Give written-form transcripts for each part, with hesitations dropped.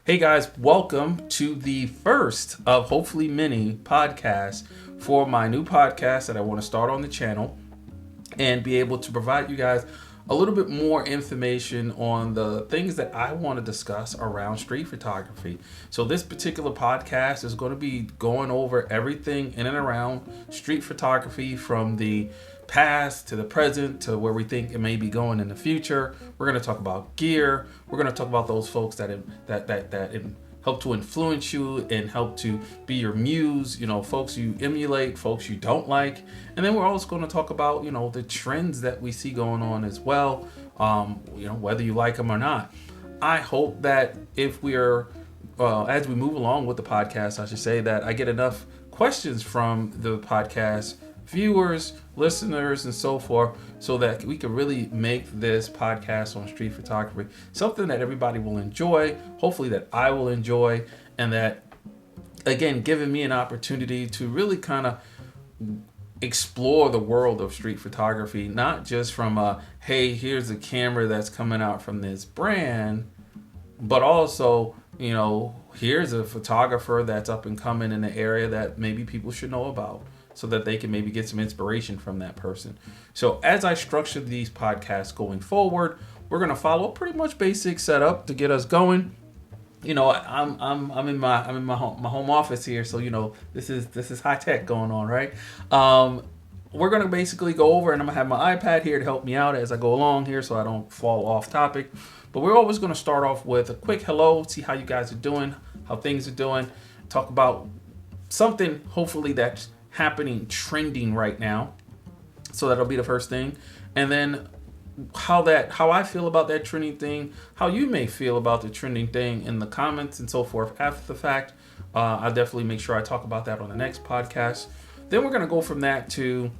Hey guys, welcome to the first of hopefully many podcasts for my new podcast that I want to start on the channel and be able to provide you guys a little bit more information on the things that I want to discuss around street photography. So this particular podcast is going to be going over everything in and around street photography from the past to the present to where we think it may be going in the future. We're going to talk about gear. We're going to talk about those folks that help to influence you and help to be your muse, folks you emulate, folks you don't like. And then we're also going to talk about, the trends that we see going on as well, whether you like them or not. I hope that if we're, as we move along with the podcast, I should say that I get enough questions from the podcast viewers, listeners, and so forth, so that we can really make this podcast on street photography something that everybody will enjoy, hopefully that I will enjoy, and that, again, giving me an opportunity to really kind of explore the world of street photography, not just from hey, here's a camera that's coming out from this brand, but also, here's a photographer that's up and coming in the area that maybe people should know about, so that they can maybe get some inspiration from that person. So as I structure these podcasts going forward, we're gonna follow a pretty much basic setup to get us going. I'm in my home office here, so this is high tech going on, right? We're gonna basically go over, and I'm gonna have my iPad here to help me out as I go along here, so I don't fall off topic. But we're always gonna start off with a quick hello, see how you guys are doing, how things are doing, talk about something hopefully that's happening, trending right now. So that'll be the first thing. And then how I feel about that trending thing, how you may feel about the trending thing in the comments and so forth after the fact. I'll definitely make sure I talk about that on the next podcast. Then we're going to go from that to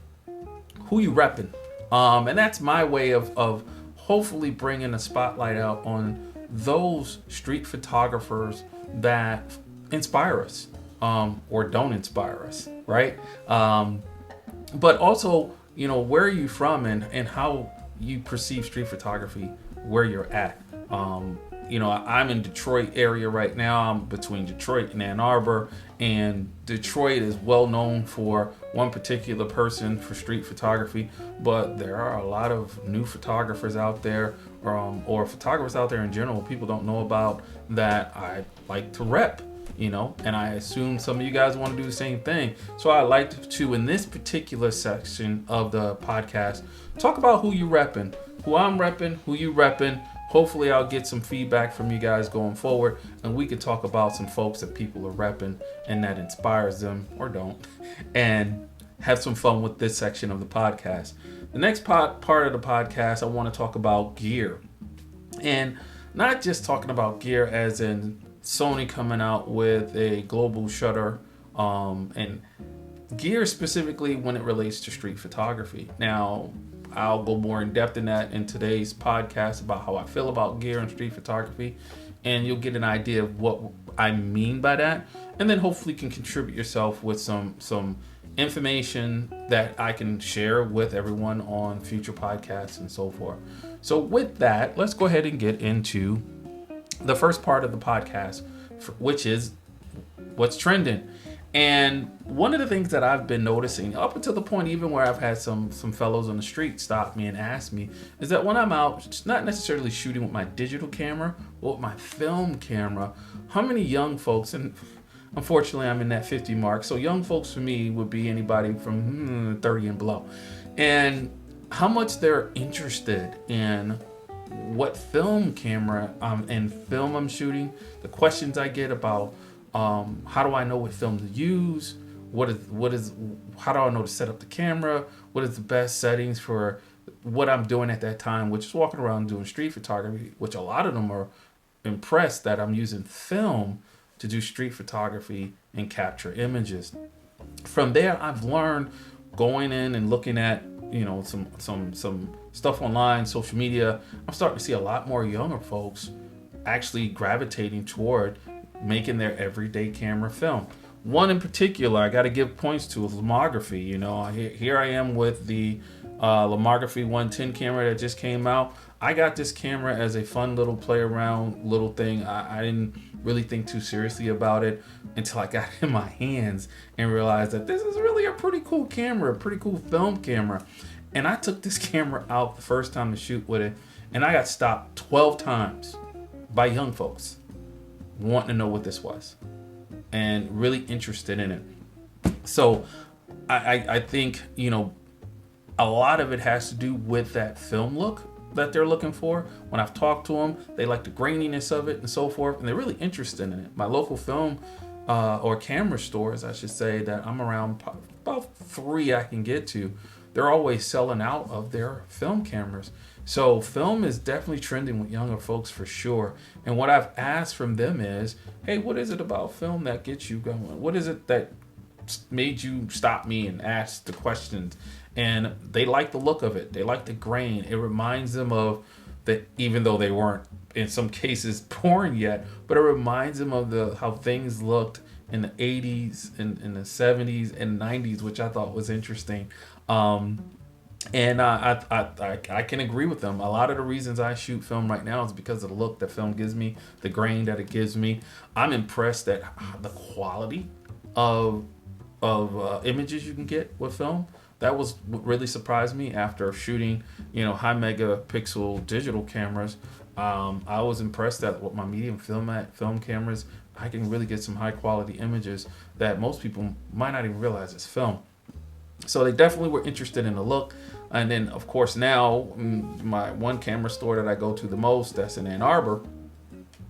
who you repping. And that's my way of hopefully bringing a spotlight out on those street photographers that inspire us. Or don't inspire us, right? But also, where are you from and how you perceive street photography where you're at. I'm in Detroit area right now. I'm between Detroit and Ann Arbor, and Detroit is well known for one particular person for street photography, but there are a lot of new photographers out there, or photographers out there in general people don't know about that I like to rep. And I assume some of you guys want to do the same thing. So I like to, in this particular section of the podcast, talk about who you repping, who I'm repping, who you repping. Hopefully I'll get some feedback from you guys going forward, and we can talk about some folks that people are repping and that inspires them or don't, and have some fun with this section of the podcast. The next part of the podcast, I want to talk about gear, and not just talking about gear as in Sony coming out with a global shutter, and gear specifically when it relates to street photography. Now, I'll go more in depth in that in today's podcast about how I feel about gear and street photography, and you'll get an idea of what I mean by that, and then hopefully can contribute yourself with some information that I can share with everyone on future podcasts and so forth. So with that, let's go ahead and get into the first part of the podcast, which is what's trending. And one of the things that I've been noticing up until the point even where I've had some fellows on the street stop me and ask me is that when I'm out, not necessarily shooting with my digital camera, but with my film camera, how many young folks, and unfortunately I'm in that 50 mark, so young folks for me would be anybody from 30 and below, and how much they're interested in what film camera and film I'm shooting, the questions I get about how do I know what film to use, how do I know to set up the camera, what is the best settings for what I'm doing at that time, which is walking around doing street photography, which a lot of them are impressed that I'm using film to do street photography and capture images. From there, I've learned going in and looking at some stuff online, social media. I'm starting to see a lot more younger folks actually gravitating toward making their everyday camera film. One in particular I got to give points to is lomography. Here I am with the lomography 110 camera that just came out. I got this camera as a fun little play around little thing. I didn't really think too seriously about it until I got it in my hands and realized that this is really a pretty cool camera, a pretty cool film camera. And I took this camera out the first time to shoot with it, and I got stopped 12 times by young folks wanting to know what this was and really interested in it. So I think, you know, a lot of it has to do with that film look that they're looking for. When I've talked to them, they like the graininess of it and so forth, and they're really interested in it. My local film or camera stores, I should say, that I'm around, about 3 I can get to, they're always selling out of their film cameras. So film is definitely trending with younger folks for sure. And what I've asked from them is, hey, what is it about film that gets you going? What is it that made you stop me and ask the questions? And they like the look of it. They like the grain. It reminds them of that, even though they weren't in some cases born yet, but it reminds them of how things looked in the 80s and in the 70s and 90s, which I thought was interesting. And I can agree with them. A lot of the reasons I shoot film right now is because of the look that film gives me, the grain that it gives me. I'm impressed at the quality of images you can get with film. That was what really surprised me after shooting, you know, high megapixel digital cameras. I was impressed that with my medium film cameras, I can really get some high quality images that most people might not even realize is film. So they definitely were interested in the look. And then, of course, now my one camera store that I go to the most, that's in Ann Arbor,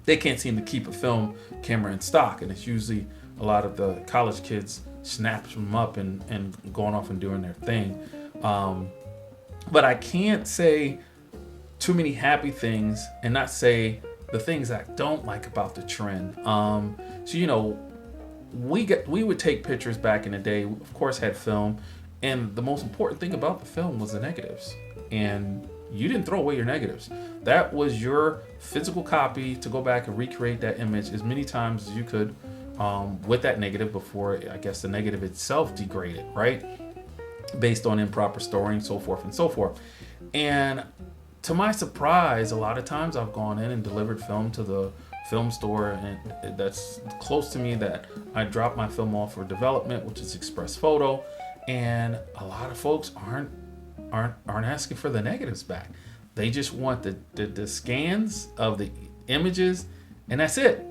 they can't seem to keep a film camera in stock. And it's usually a lot of the college kids snaps them up and going off and doing their thing. But I can't say too many happy things and not say the things I don't like about the trend. So, you know, we would take pictures back in the day, of course, had film. And the most important thing about the film was the negatives. And you didn't throw away your negatives. That was your physical copy to go back and recreate that image as many times as you could with that negative before, I guess, the negative itself degraded, right? Based on improper storing, so forth and so forth. And to my surprise, a lot of times I've gone in and delivered film to the film store and that's close to me that I drop my film off for development, which is Express Photo. And a lot of folks aren't asking for the negatives back. They just want the scans of the images, and that's it.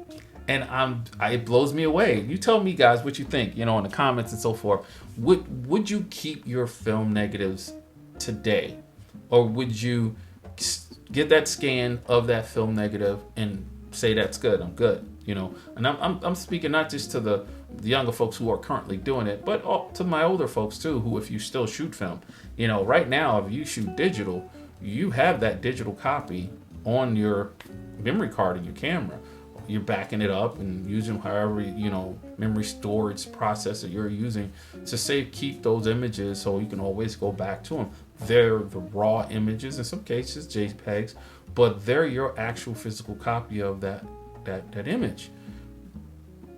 And it blows me away. You tell me, guys, what you think, you know, in the comments and so forth. Would you keep your film negatives today, or would you get that scan of that film negative and say that's good, I'm good, you know? And I'm speaking not just to the younger folks who are currently doing it, but to my older folks too, who, if you still shoot film, you know, right now, if you shoot digital, you have that digital copy on your memory card in your camera. You're backing it up and using however, you know, memory storage processor you're using to keep those images so you can always go back to them. They're the raw images, in some cases JPEGs, but they're your actual physical copy of that image.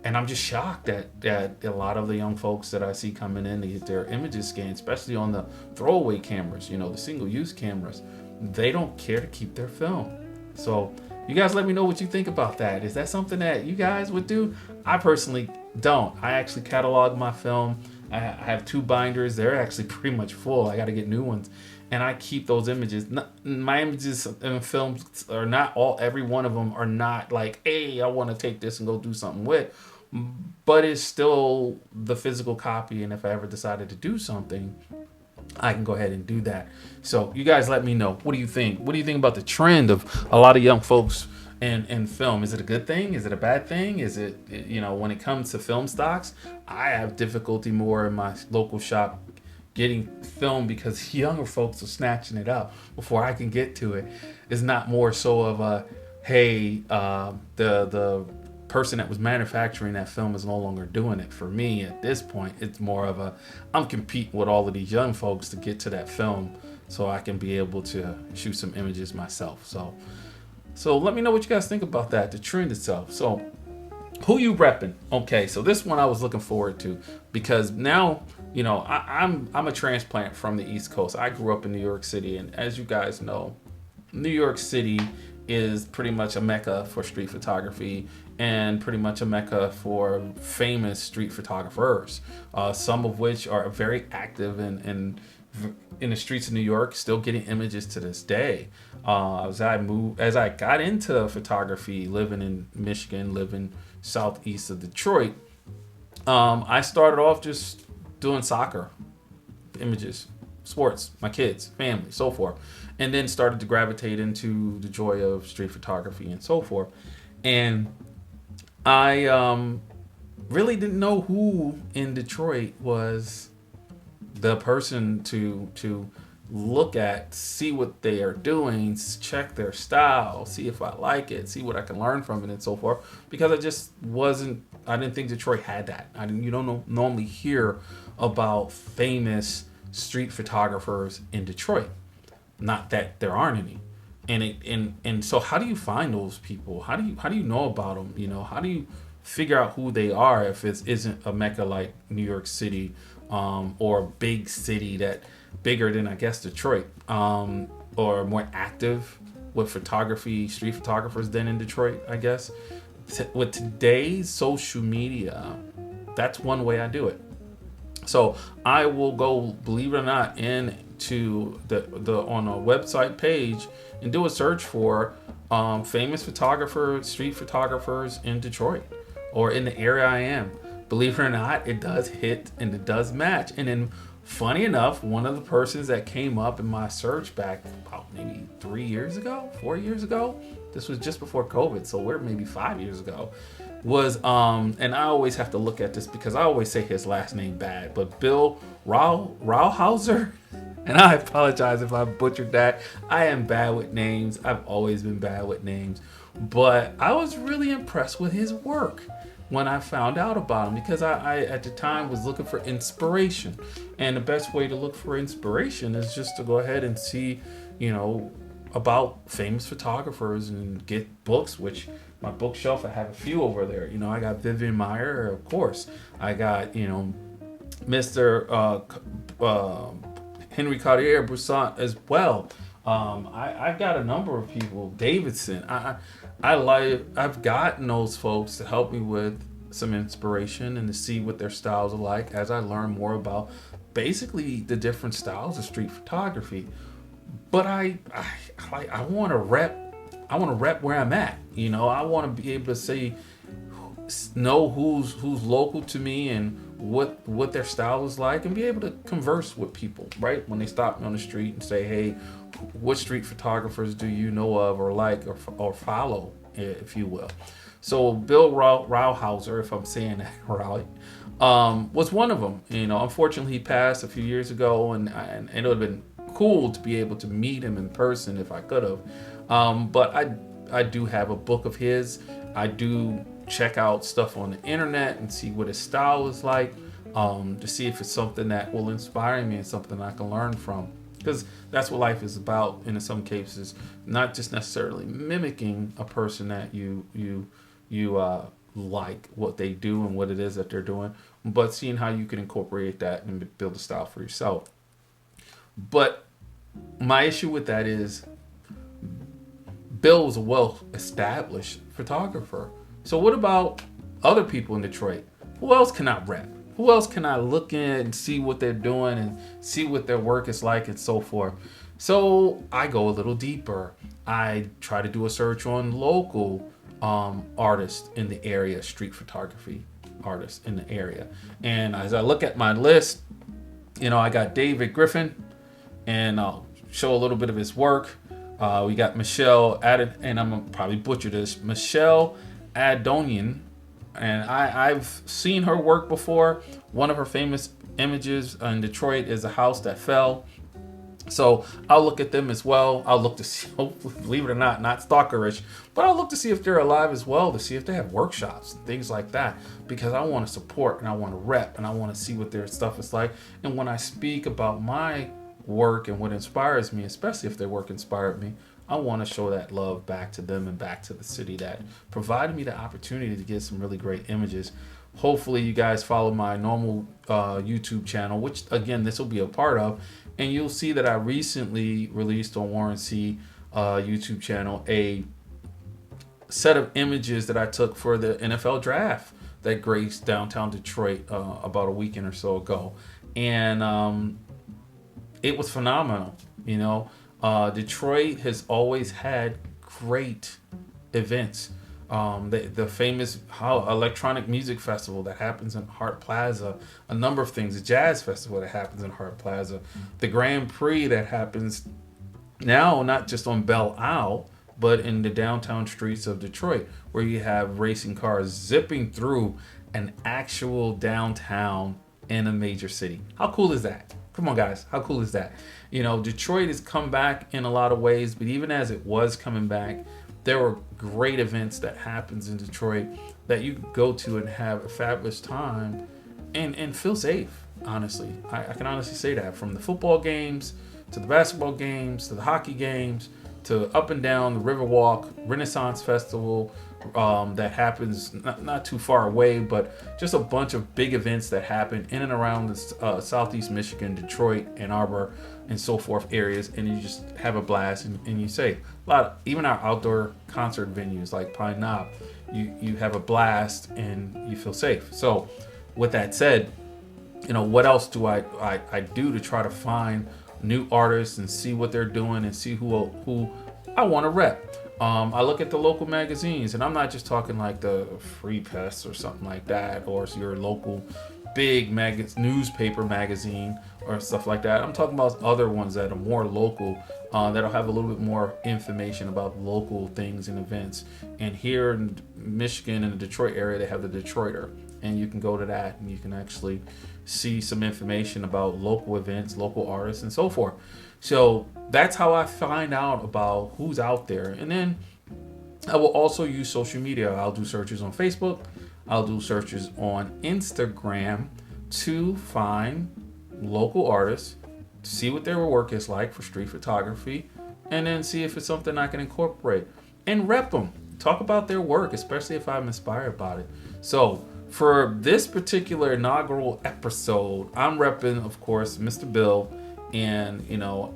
And I'm just shocked that a lot of the young folks that I see coming in to get their images scanned, especially on the throwaway cameras, you know, the single-use cameras, they don't care to keep their film. So you guys let me know what you think about that. Is that something that you guys would do? I personally don't. I actually catalog my film. I have 2 binders. They're actually pretty much full. I got to get new ones. And I keep those images. My images in films are not every one of them are not like, hey, I want to take this and go do something with. But it's still the physical copy. And if I ever decided to do something, I can go ahead and do that. So you guys let me know. What do you think? What do you think about the trend of a lot of young folks in film? Is it a good thing? Is it a bad thing? Is it, you know, when it comes to film stocks, I have difficulty more in my local shop getting film because younger folks are snatching it up before I can get to it. It's not more so of a, hey, the person that was manufacturing that film is no longer doing it. For me at this point, it's more of a, I'm competing with all of these young folks to get to that film so I can be able to shoot some images myself. So let me know what you guys think about that, the trend itself. So who you repping? Okay, so this one I was looking forward to because now, you know, I'm a transplant from the East Coast. I grew up in New York City, and as you guys know, New York City is pretty much a mecca for street photography and pretty much a mecca for famous street photographers, some of which are very active in the streets of New York, still getting images to this day. As I got into photography, living in Michigan, living southeast of Detroit, I started off just doing soccer images, sports, my kids, family, so forth, and then started to gravitate into the joy of street photography and so forth. And I really didn't know who in Detroit was the person to look at, see what they are doing, check their style, see if I like it, see what I can learn from it, and so forth. Because I didn't think Detroit had that. You don't normally hear about famous street photographers in Detroit. Not that there aren't any. And so how do you find those people? How do you know about them? How do you figure out who they are if it isn't a mecca like New York City, or a big city that bigger than, I guess, Detroit, or more active with photography, street photographers than in Detroit, I guess. With today's social media, that's one way I do it. So I will go, believe it or not, into the on a website page and do a search for famous photographers, street photographers in Detroit or in the area I am. Believe it or not, it does hit and it does match. And then, funny enough, one of the persons that came up in my search back about maybe 4 years ago, this was just before COVID, so we're maybe 5 years ago, was, and I always have to look at this because I always say his last name bad, but Bill Rauhauser, and I apologize if I butchered that. I am bad with names. I've always been bad with names, but I was really impressed with his work when I found out about him, because I at the time was looking for inspiration, and the best way to look for inspiration is just to go ahead and see, about famous photographers and get books, which my bookshelf, I have a few over there. I got Vivian Maier, of course. I got, Mr. Henry Cartier-Bresson as well. I've got a number of people, Davidson. I've gotten those folks to help me with some inspiration and to see what their styles are like as I learn more about basically the different styles of street photography. But I want to rep. I want to rep where I'm at. I want to be able to know who's local to me and what their style is like, and be able to converse with people, right? When they stop me on the street and say, hey, what street photographers do you know of or like or follow, if you will? So Bill Rauhauser, if I'm saying that right, was one of them. Unfortunately, he passed a few years ago, and it would have been cool to be able to meet him in person if I could have. But I do have a book of his. I do check out stuff on the internet and see what his style is like, to see if it's something that will inspire me and something I can learn from. Because that's what life is about, and in some cases, not just necessarily mimicking a person that you like what they do and what it is that they're doing, but seeing how you can incorporate that and build a style for yourself. But my issue with that is Bill was a well-established photographer. So what about other people in Detroit? Who else can I rep? Who else can I look in and see what they're doing and see what their work is like and so forth? So I go a little deeper. I try to do a search on local artists in the area, street photography artists in the area. And as I look at my list, I got David Griffin, and I'll show a little bit of his work. We got Michelle and I'm gonna probably butcher this, Michelle Adonian, and I've seen her work before. One of her famous images in Detroit is a house that fell. So I'll look at them as well. I'll look to see, hopefully, believe it or not stalkerish, but I'll look to see if they're alive as well, to see if they have workshops and things like that, because I want to support and I want to rep and I want to see what their stuff is like. And when I speak about my work and what inspires me, especially if their work inspired me, I want to show that love back to them and back to the city that provided me the opportunity to get some really great images. Hopefully you guys follow my normal YouTube channel, which again, this will be a part of, and you'll see that I recently released on Warren C YouTube channel a set of images that I took for the NFL draft that graced downtown Detroit about a weekend or so ago. And it was phenomenal. Detroit has always had great events. The famous electronic music festival that happens in Hart Plaza, a number of things, the jazz festival that happens in Hart Plaza, the Grand Prix that happens now not just on Belle Isle, but in the downtown streets of Detroit, where you have racing cars zipping through an actual downtown in a major city. How cool is that? Come on, guys. How cool is that? Detroit has come back in a lot of ways, but even as it was coming back, there were great events that happens in Detroit that you can go to and have a fabulous time and feel safe, honestly. I can honestly say that. From the football games to the basketball games to the hockey games to up and down the Riverwalk Renaissance Festival that happens not too far away, but just a bunch of big events that happen in and around the Southeast Michigan, Detroit, Ann Arbor, and so forth areas, and you just have a blast and you say a lot. Even our outdoor concert venues like Pine Knob, you have a blast and you feel safe. So with that said, what else do I do to try to find new artists and see what they're doing and see who I want to rep? I look at the local magazines, and I'm not just talking like the Free Press or something like that, or your local big newspaper magazine or stuff like that. I'm talking about other ones that are more local, that'll have a little bit more information about local things and events. And here in Michigan, in the Detroit area, they have the Detroiter, and you can go to that and you can actually see some information about local events, local artists, and so forth. So that's how I find out about who's out there. And then I will also use social media. I'll do searches on Facebook. I'll do searches on Instagram to find local artists, see what their work is like for street photography, and then see if it's something I can incorporate and rep them. Talk about their work, especially if I'm inspired by it. So for this particular inaugural episode, I'm repping, of course, Mr. Bill. And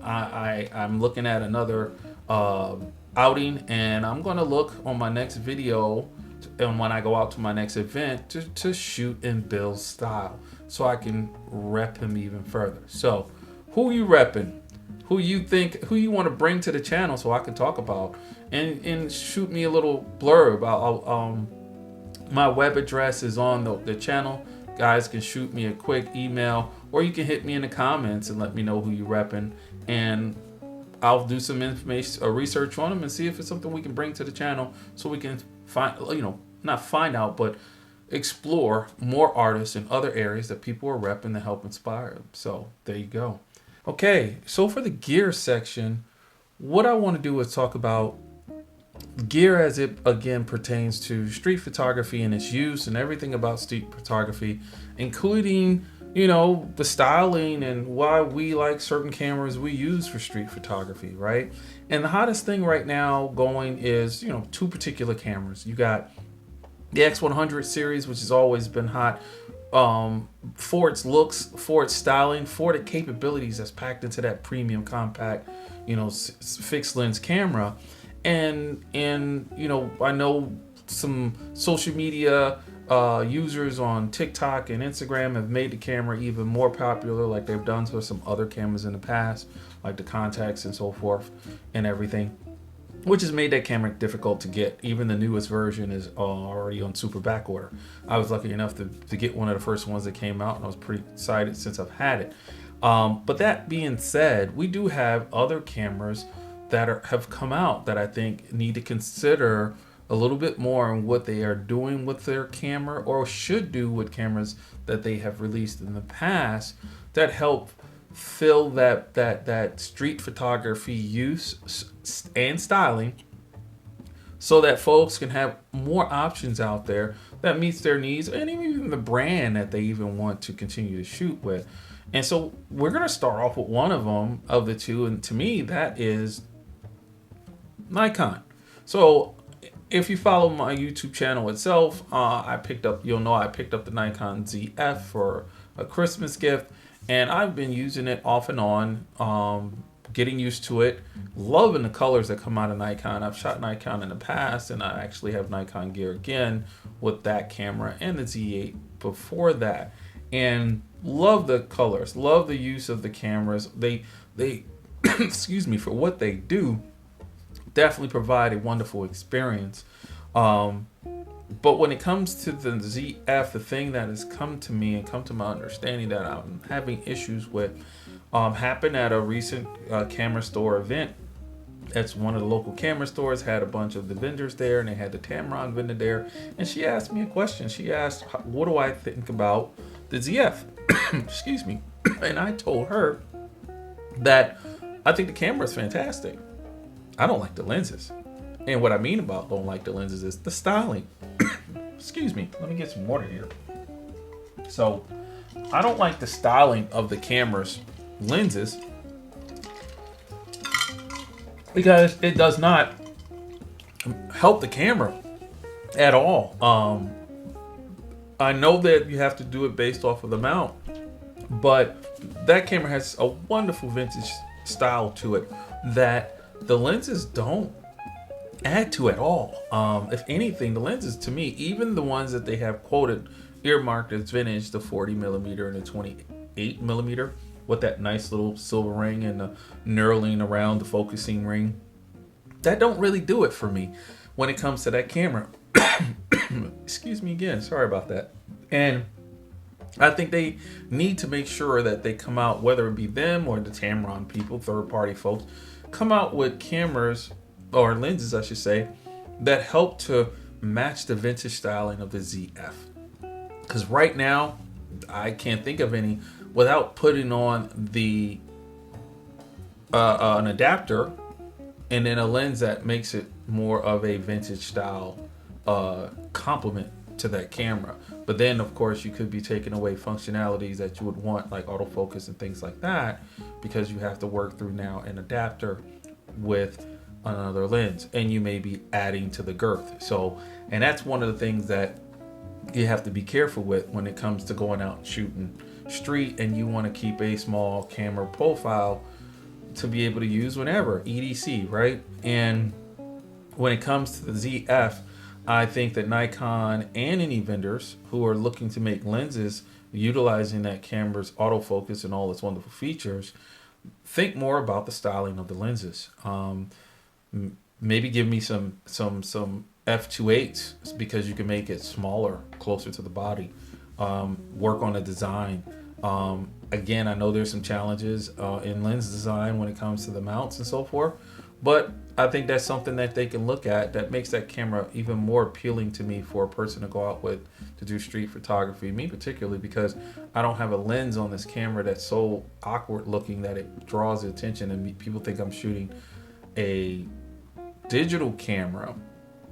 I'm looking at another outing, and I'm gonna look on my next video and when I go out to my next event to shoot in Bill's style, so I can rep him even further. So who you repping? Who you want to bring to the channel so I can talk about, and shoot me a little blurb. My web address is on the channel. Guys can shoot me a quick email, or you can hit me in the comments and let me know who you repping, and I'll do some information or research on them and see if it's something we can bring to the channel, so we can but explore more artists in other areas that people are repping to help inspire them. So there you go. Okay, so for the gear section, what I want to do is talk about gear as it again pertains to street photography and its use and everything about street photography, including the styling and why we like certain cameras we use for street photography, right? And the hottest thing right now going is two particular cameras. You got the X100 series, which has always been hot for its looks, for its styling, for the capabilities that's packed into that premium compact fixed lens camera. And I know some social media users on TikTok and Instagram have made the camera even more popular, like they've done for some other cameras in the past, like the Contacts and so forth and everything, which has made that camera difficult to get. Even the newest version is already on super back order. I was lucky enough to get one of the first ones that came out, and I was pretty excited since I've had it. But that being said, we do have other cameras that have come out that I think need to consider a little bit more on what they are doing with their camera, or should do with cameras that they have released in the past, that help fill that street photography use and styling, so that folks can have more options out there that meets their needs, and even the brand that they even want to continue to shoot with. And so we're going to start off with one of the two, and to me that is Nikon. So if you follow my YouTube channel itself, you'll know I picked up the Nikon ZF for a Christmas gift, and I've been using it off and on getting used to it, loving the colors that come out of Nikon. I've shot Nikon in the past, and I actually have Nikon gear again with that camera and the Z8 before that, and love the colors, love the use of the cameras. They excuse me, for what they do, definitely provide a wonderful experience. But when it comes to the ZF, the thing that has come to me and come to my understanding that I'm having issues with happened at a recent camera store event. That's one of the local camera stores, had a bunch of the vendors there, and they had the Tamron vendor there. And she asked me a question. She asked, what do I think about the ZF? Excuse me. And I told her that I think the camera is fantastic. I don't like the lenses. And what I mean about don't like the lenses is the styling. Excuse me. Let me get some water here. So I don't like the styling of the camera's lenses because it does not help the camera at all. I know that you have to do it based off of the mount, but that camera has a wonderful vintage style to it that the lenses don't add to at all. If anything, the lenses to me, even the ones that they have quoted earmarked as vintage, the 40 millimeter and the 28 millimeter with that nice little silver ring and the knurling around the focusing ring, that don't really do it for me when it comes to that camera. Excuse me again, sorry about that. And I think they need to make sure that they come out, whether it be them or the Tamron people, third party folks, come out with cameras or lenses, I should say, that help to match the vintage styling of the ZF. Because right now, I can't think of any without putting on the an adapter and then a lens that makes it more of a vintage style complement to that camera. But then, of course, you could be taking away functionalities that you would want, like autofocus and things like that, because you have to work through now an adapter with another lens, and you may be adding to the girth. So, and that's one of the things that you have to be careful with when it comes to going out and shooting street, and you want to keep a small camera profile to be able to use whenever, EDC, right? And when it comes to the ZF, I think that Nikon and any vendors who are looking to make lenses utilizing that camera's autofocus and all its wonderful features, think more about the styling of the lenses. Maybe give me some f2.8s because you can make it smaller, closer to the body. Work on the design. Again, I know there's some challenges in lens design when it comes to the mounts and so forth, but I think that's something that they can look at that makes that camera even more appealing to me for a person to go out with to do street photography. Me particularly, because I don't have a lens on this camera that's so awkward looking that it draws the attention, and people think I'm shooting a digital camera,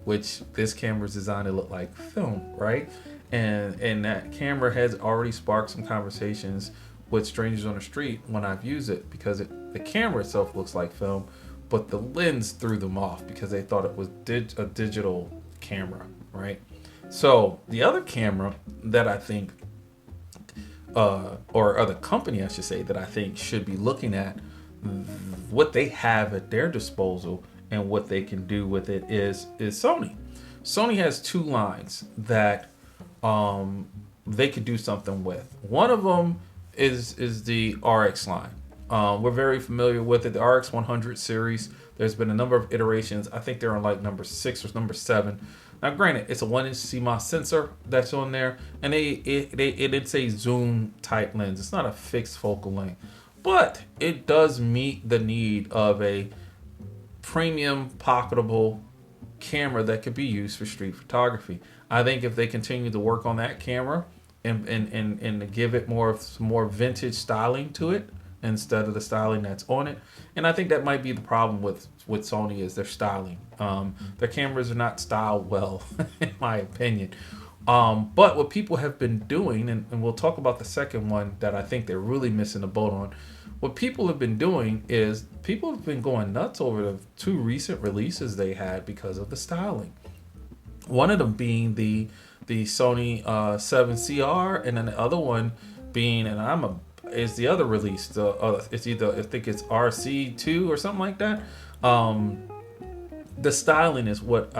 which this camera is designed to look like film, right? And that camera has already sparked some conversations with strangers on the street when I've used it, because the camera itself looks like film, but the lens threw them off because they thought it was a digital camera, right? So the other camera that I think, or other company I should say, that I think should be looking at what they have at their disposal and what they can do with it is Sony. Sony has two lines that they could do something with. One of them is the RX line. We're very familiar with it, the RX 100 series. There's been a number of iterations. I think they're on like number 6 or number 7. Now, granted, it's a 1-inch CMOS sensor that's on there, and it's a zoom type lens. It's not a fixed focal length, but it does meet the need of a premium pocketable camera that could be used for street photography. I think if they continue to work on that camera and give it more vintage styling to it instead of the styling that's on it, and I think that might be the problem with Sony is their styling. Their cameras are not styled well, in my opinion. But what people have been doing, and we'll talk about the second one that I think they're really missing the boat on. What people have been doing is people have been going nuts over the 2 recent releases they had because of the styling. One of them being the Sony 7CR, and then the other one being, and I'm a is the other release. It's either, I think it's RC2 or something like that. The styling is what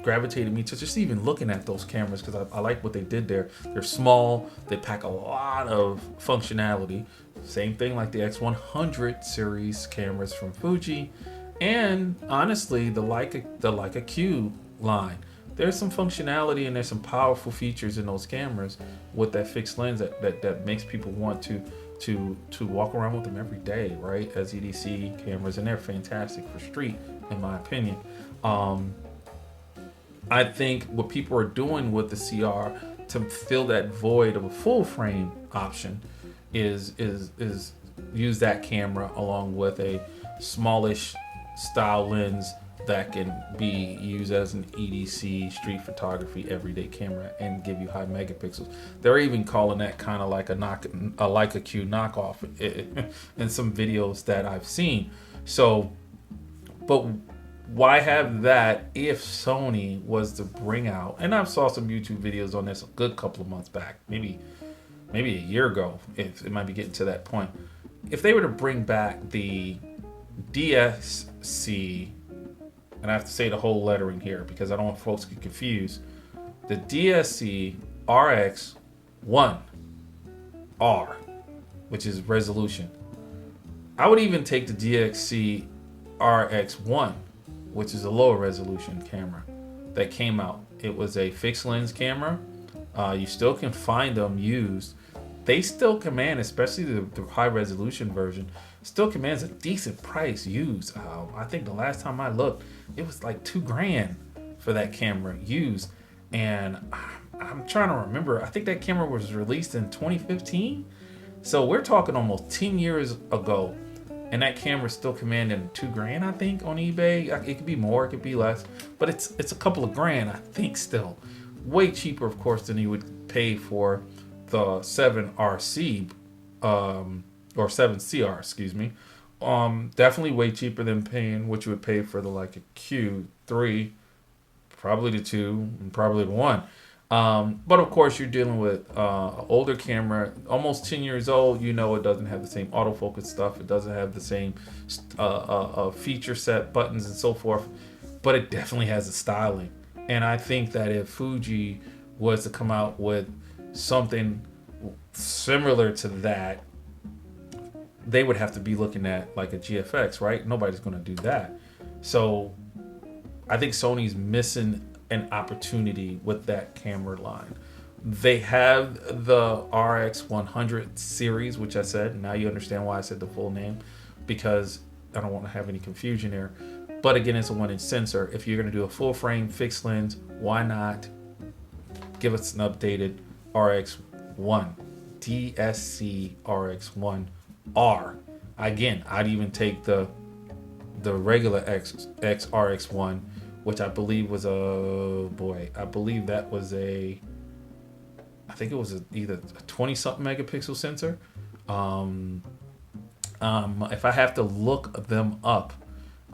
gravitated me to just even looking at those cameras, because I like what they did there. They're small, they pack a lot of functionality. Same thing like the X100 series cameras from Fuji, and honestly the Leica Q line. There's some functionality and there's some powerful features in those cameras with that fixed lens that makes people want to walk around with them every day, right? As EDC cameras, and they're fantastic for street, in my opinion. I think what people are doing with the CR to fill that void of a full frame option is use that camera along with a smallish style lens that can be used as an EDC street photography everyday camera and give you high megapixels. They're even calling that kind of like a Leica Q knockoff in some videos that I've seen. So, but why have that if Sony was to bring out, and I saw some YouTube videos on this a good couple of months back, maybe a year ago, if it might be getting to that point. If they were to bring back the DSC, and I have to say the whole lettering here because I don't want folks to get confused, the DSC RX1R, which is resolution. I would even take the DXC RX1, which is a lower resolution camera that came out. It was a fixed lens camera. You still can find them used. They still command, especially the high resolution version, still commands a decent price used. I think the last time I looked, it was like $2,000 for that camera used. And I'm trying to remember, I think that camera was released in 2015. So we're talking almost 10 years ago. And that camera's still commanding $2,000, I think, on eBay. It could be more, it could be less, but it's a couple of grand, I think, still. Way cheaper, of course, than you would pay for the 7RC, or 7CR, excuse me. Definitely way cheaper than paying what you would pay for the Leica Q3, probably the 2, and probably the 1. But of course, you're dealing with an older camera, almost 10 years old. You know, it doesn't have the same autofocus stuff. It doesn't have the same feature set, buttons, and so forth. But it definitely has the styling. And I think that if Fuji was to come out with something similar to that, they would have to be looking at like a GFX, right? Nobody's going to do that. So I think Sony's missing an opportunity with that camera line. They have the RX100 series, which I said. Now you understand why I said the full name, because I don't want to have any confusion there. But again, it's a 1-inch sensor. If you're going to do a full frame fixed lens, why not give us an updated RX1, DSC RX1R? Again, I'd even take the regular XRX1, which I believe was I think it was either a 20-something megapixel sensor. If I have to look them up,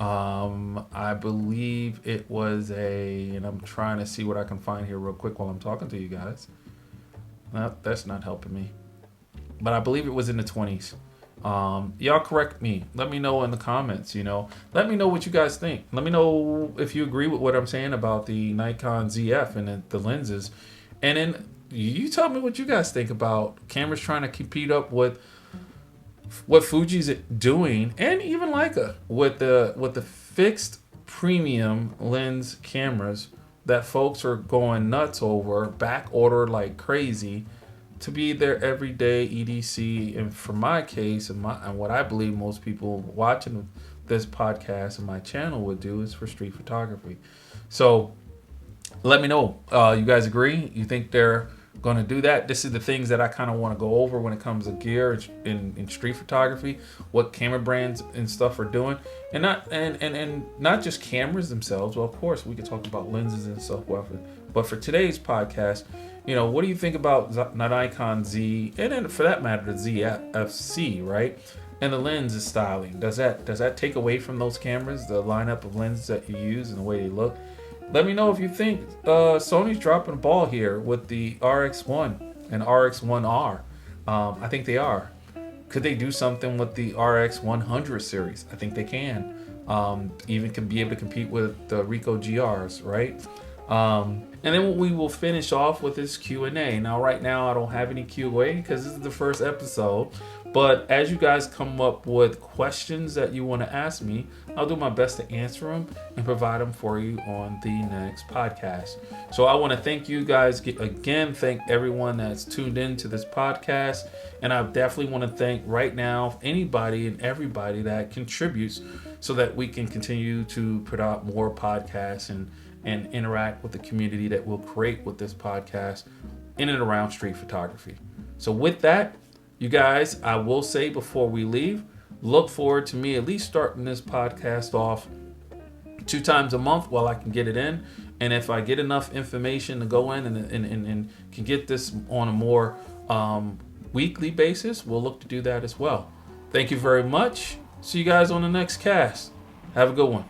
I believe it was and I'm trying to see what I can find here real quick while I'm talking to you guys. No, that's not helping me. But I believe it was in the 20s. Y'all correct me. Let me know in the comments, Let me know what you guys think. Let me know if you agree with what I'm saying about the Nikon ZF and the lenses. And then you tell me what you guys think about cameras trying to compete up with what Fuji's doing, and even Leica with the fixed premium lens cameras that folks are going nuts over, back order like crazy, to be their everyday EDC. And for my case, and what I believe most people watching this podcast and my channel would do, is for street photography. So let me know. You guys agree? You think they're going to do that? This is the things that I kind of want to go over when it comes to gear in street photography, what camera brands and stuff are doing, and not just cameras themselves. Well, of course we could talk about lenses and stuff, but for today's podcast, what do you think about the Nikon Z, and then for that matter the ZFC, right? And the lens styling, does that take away from those cameras, the lineup of lenses that you use and the way they look? Let me know if you think Sony's dropping a ball here with the RX1 and RX1R. I think they are. Could they do something with the RX 100 series? I think they can. Even can be able to compete with the Ricoh GRs, right? And then we will finish off with this Q&A. Now, right now, I don't have any Q&A because this is the first episode. But as you guys come up with questions that you want to ask me, I'll do my best to answer them and provide them for you on the next podcast. So I want to thank you guys again. Thank everyone that's tuned in to this podcast. And I definitely want to thank right now anybody and everybody that contributes so that we can continue to put out more podcasts and interact with the community that we'll create with this podcast in and around street photography. So with that, you guys, I will say before we leave, look forward to me at least starting this podcast off 2 times a month while I can get it in. And if I get enough information to go in and can get this on a more weekly basis, we'll look to do that as well. Thank you very much. See you guys on the next cast. Have a good one.